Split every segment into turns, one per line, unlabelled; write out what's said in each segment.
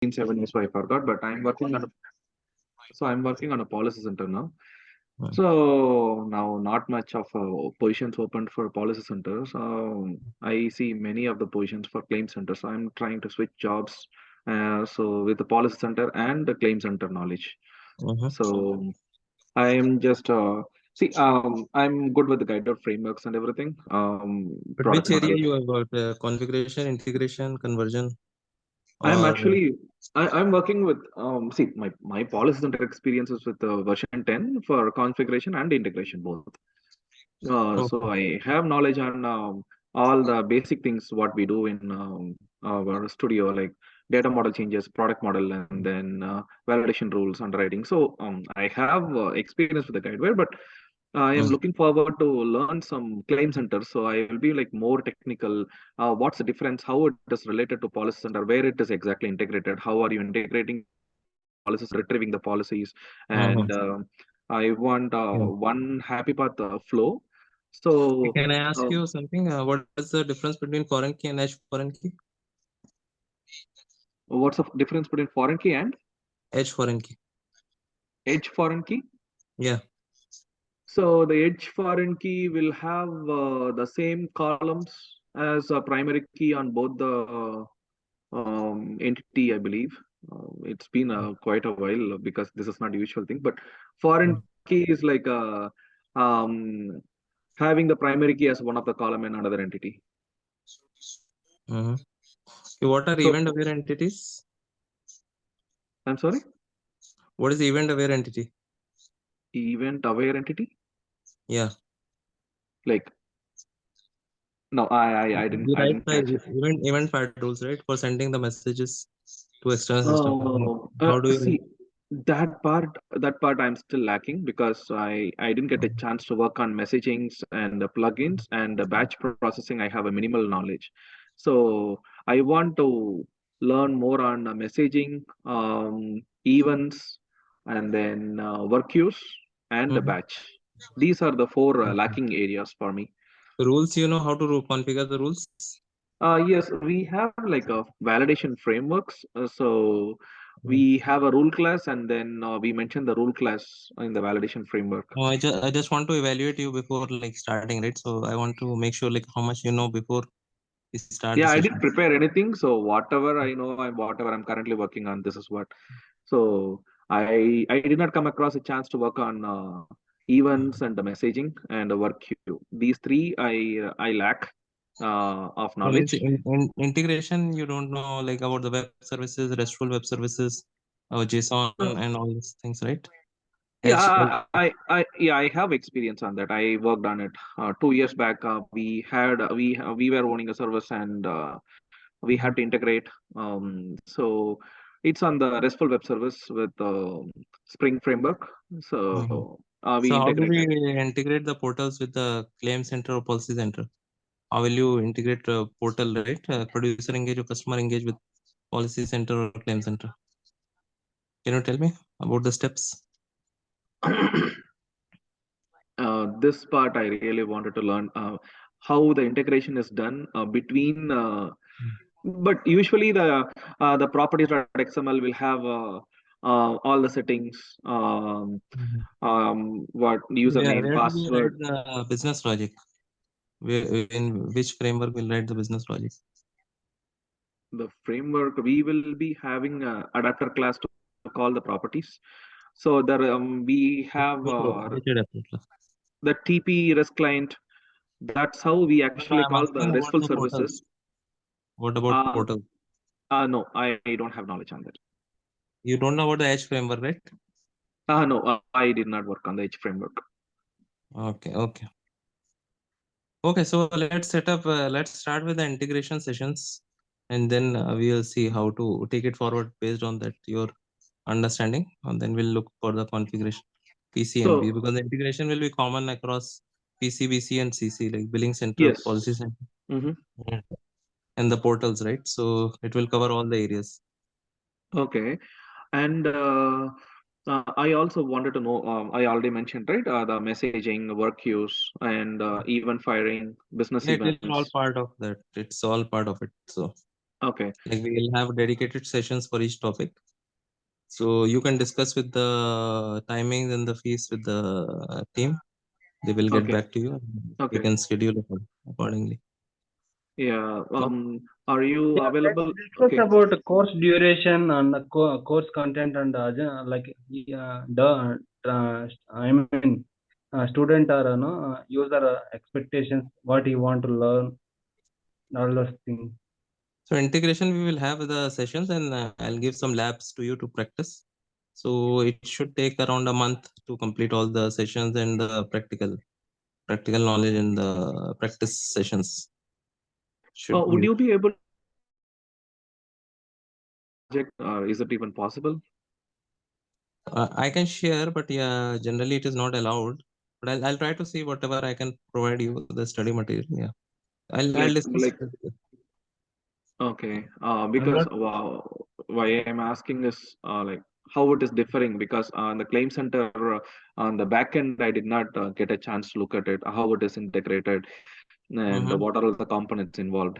7 years, so I forgot, but I'm working on a policy center now.
Hmm.
So now not much of positions open for policy centers. I see many of the positions for claim centers. So I'm trying to switch jobs. So with the policy center and the claim center knowledge.
Mhm.
So I'm just I'm good with the guided frameworks and everything.
But
Product
which area
model.
you have got? Configuration, integration, conversion,
I'm
or
actually I'm working with my policy center experiences with version 10 for configuration and integration both. So
okay.
I have knowledge on all the basic things what we do in our studio, like data model changes, product model, and then validation rules, underwriting. So I have experience with the Guidewire, but I am
Hmm.
looking forward to learn some claim centers. So I will be like more technical. What's the difference? How it is related to policy center? Where it is exactly integrated? How are you integrating policies, retrieving the policies,
Mhm.
and I want
Yeah.
one happy path flow. So,
Can I ask
uh,
you something? What is the difference between foreign key and edge foreign key?
what's the difference between foreign key and
Edge foreign key.
edge foreign key?
Yeah.
So, the edge foreign key will have the same columns as a primary key on both the entity, I believe. It's been quite a while because this is not a usual thing. But foreign key is like um, having the primary key as one of the column in another entity.
Mm-hmm. What are
So,
event aware entities?
I'm sorry,
What is event aware entity?
event aware entity?
Yeah.
Like, no,
We
I
write
didn't
the
catch it.
event file rules, right, for sending the messages to external system. How do you?
See, that part I'm still lacking because I didn't get a chance to work on messagings and the plugins and the batch processing. I have a minimal knowledge, so I want to learn more on messaging, events, and then work queues and the
Mhm.
batch. These are the four
Okay.
lacking areas for me.
Rules, you know how to configure the rules?
Yes, we have like a validation frameworks. So
Mm.
we have a rule class, and then we mention the rule class in the validation framework.
No, I just want to evaluate you before like starting, right? So I want to make sure like how much you know before we start the
Yeah, I
session.
didn't prepare anything, so whatever I know and whatever I'm currently working on, this is what. So I did not come across a chance to work on events and the messaging and the work queue. These three I lack of
So means
knowledge.
in integration, you don't know like about the web services, RESTful web services, or JSON and all these things, right?
Yeah,
Edge.
I have experience on that. I worked on it 2 years back. We were owning a service and we had to integrate. So it's on the RESTful web service with Spring framework.
Mhm.
So we
So how do we
integrated.
integrate the portals with the claim center or policy center? How will you integrate a portal, right? Producer engage or customer engage with policy center or claim center? Can you tell me about the steps?
This part I really wanted to learn how the integration is done between. But usually the properties.xml will have all the settings,
Mhm.
what username,
Where do we write
password.
the business logic? In which framework will write the business logic?
The framework we will be having a adapter class to call the properties. So there we have
Which adapter class?
the TP REST client. That's how we
No,
actually
I'm
call
asking
the
about
RESTful
the
services.
portals. What about
Uh,
portal?
no, I don't have knowledge on that.
You don't know about the Edge framework, right?
No, I did not work on the H framework.
Okay, okay. Okay, so let's set up, let's start with the integration sessions and then we will see how to take it forward based on that, your understanding. And then we'll look for the configuration PCMB
So
because the integration will be common across PCBC and CC, like billing center, policy
yes.
center,
Hmm.
and and the portals, right? So it will cover all the areas.
Okay. And I also wanted to know, I already mentioned, right? The messaging, work queues, and event firing, business
Yeah, it is all
events.
part of that. It's all part of it. So.
Okay.
Like we will have dedicated sessions for each topic. So you can discuss with the timings and the fees with the team. They will get
Okay.
back to you. And we
Okay.
can schedule it accordingly.
Yeah.
Okay.
Are you
Yeah, let's
available?
discuss
Okay.
about the course duration and the course content and like I mean student or user expectations, what you want to learn, all those things.
So integration, we will have the sessions and I'll give some labs to you to practice. So it should take around a month to complete all the sessions and the practical knowledge and the practice sessions should
Would
be.
you be able to project? Is it even possible?
I can share, but yeah, generally it is not allowed. But I'll try to see whatever I can provide you the study material. Yeah, I'll discuss.
Like okay.
I'm
Because
not.
why I'm asking is like how it is differing because on the claim center on the back end I did not get a chance to look at it how it is integrated and
Mhm.
what are all the components involved.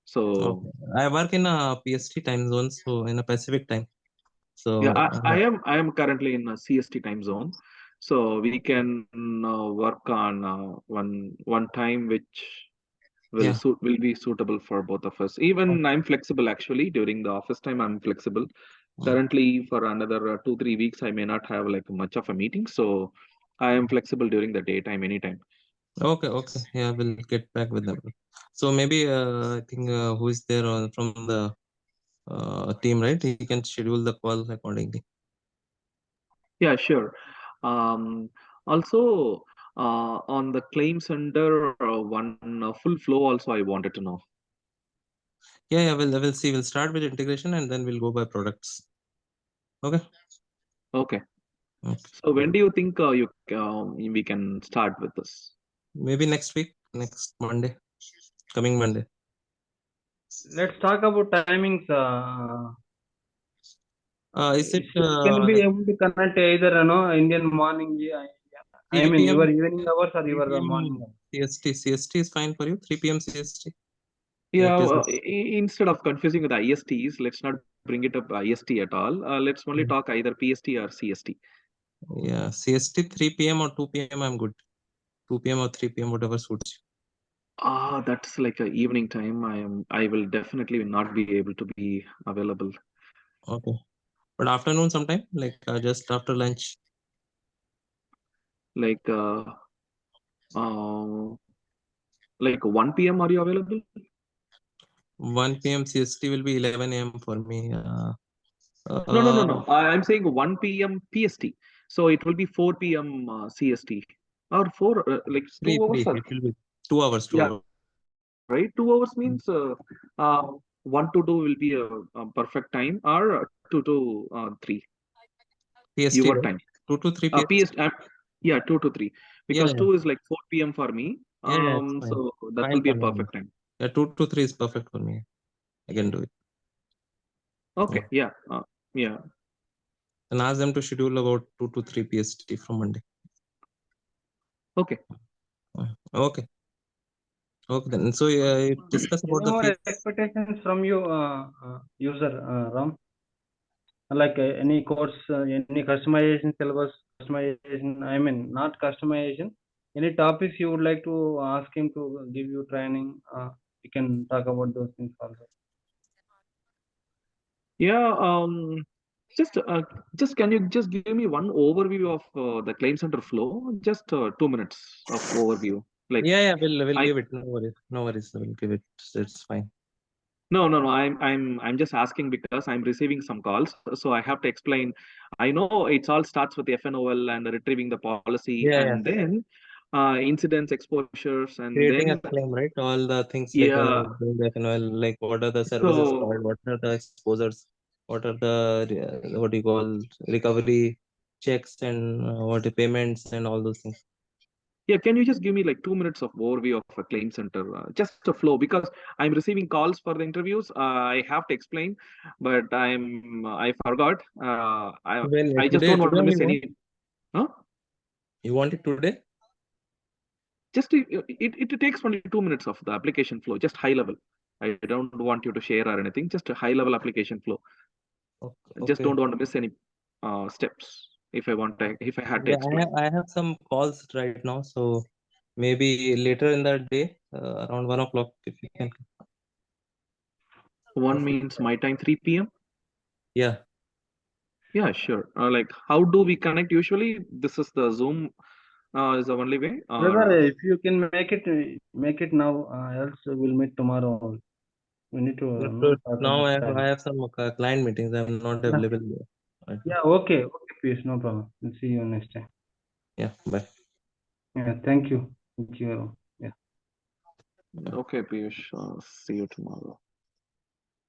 So
Okay. I work in a PST time zone, so in a Pacific time.
yeah,
So
I am currently in a CST time zone, so we can work on one time which
yeah.
will be suitable for both of us. Even I'm flexible actually during the office time. I'm flexible.
Mm.
Currently, for another 2 3 weeks, I may not have like much of a meeting, so I am flexible during the daytime anytime.
Okay, okay. Yeah, we'll get back with them. So maybe I think who is there from the team, right? He can schedule the call accordingly.
Yeah, sure. Um, Also, on the claims under one full flow, also I wanted to know.
Yeah, yeah. We'll see. We'll start with integration and then we'll go by products. Okay.
Okay.
Okay.
So when do you think we can start with this?
Maybe next week, next Monday, coming Monday.
Let's talk about timings.
Is it
You can be
like
able to connect either Indian morning, yeah, I
3
mean
p.m.
your evening hours or
3
your
p.m.
morning hours.
CST? CST is fine for you. 3 p.m. CST. Yeah,
Yeah,
it is.
instead of confusing with ISTs, let's not bring it up IST at all. Let's only
Mm.
talk either PST or CST.
Yeah, CST 3 p.m. or 2 p.m. I'm good. 2 p.m. or 3 p.m. whatever suits
That's like a evening time. I will definitely not be able to be available.
you. Okay. But afternoon sometime, like just after lunch.
Like uh, like 1 p.m. Are you available?
1 p.m. CST will be 11 a.m. for me.
No. I'm saying 1 p.m. PST. So it will be 4 p.m. CST or four like
free,
2 hours.
free. It will be 2 hours,
Yeah,
2 hours.
right. 2 hours means 1 to 2 will be a perfect time, or 2 to 3
PST,
your
right?
time.
2 to 3 PST.
Yeah, 2 to 3
Yeah,
because
yeah,
2 is like 4 p.m. for me.
yeah, it's fine.
So that will
Fine
be
for
a
me.
perfect time.
Yeah, 2 to 3 is perfect for me. I can do it.
Okay,
Yeah.
yeah, yeah.
And ask them to schedule about 2 to 3 PST from Monday.
Okay.
Okay. Okay, then. So discuss about
Any
the
more
fees.
expectations from you, user Ram? Like any course, any customization syllabus, customization. I mean, not customization. Any topics you would like to ask him to give you training? We can talk about those things also.
Yeah. Just just can you just give me one overview of the claim center flow? Just 2 minutes of overview. Like
Yeah, yeah, we'll
I
give it. No worries. No worries. We'll give it. It's fine.
no. I'm just asking because I'm receiving some calls, so I have to explain. I know it's all starts with the FNOL and retrieving the policy,
Yeah, yeah.
and then incidents, exposures, and
Creating a
then
claim, right? All the things like
yeah.
doing the FNOL, like what are the services called,
So
what are the exposures, what are the what do you call recovery checks and what the payments and all those things.
yeah, can you just give me like 2 minutes of overview of a claim center, just a flow because I'm receiving calls for the interviews. I have to explain, but I forgot.
When
I just
today,
don't want
today
to
only
miss
you want?
any. Huh?
You want it today?
Just it takes only 2 minutes of the application flow, just high level. I don't want you to share or anything, just a high level application flow. Just
Okay.
don't want to miss any steps if I had to
Yeah,
explain.
I have some calls right now, so maybe later in the day, around 1 o'clock, if you can.
1 means my time 3 p.m.
Yeah.
Yeah, sure. Like, how do we connect usually? This is the Zoom is the only way,
Brother,
or
if you can make it now, else we'll meet tomorrow. We need to
But
talk
now
about
I
time.
have some client meetings. I'm not
Yeah.
available right now.
Yeah, okay, please, no problem. We'll see you next time.
Yeah, bye.
Yeah, thank you. Yeah.
okay, Piyush. See you tomorrow.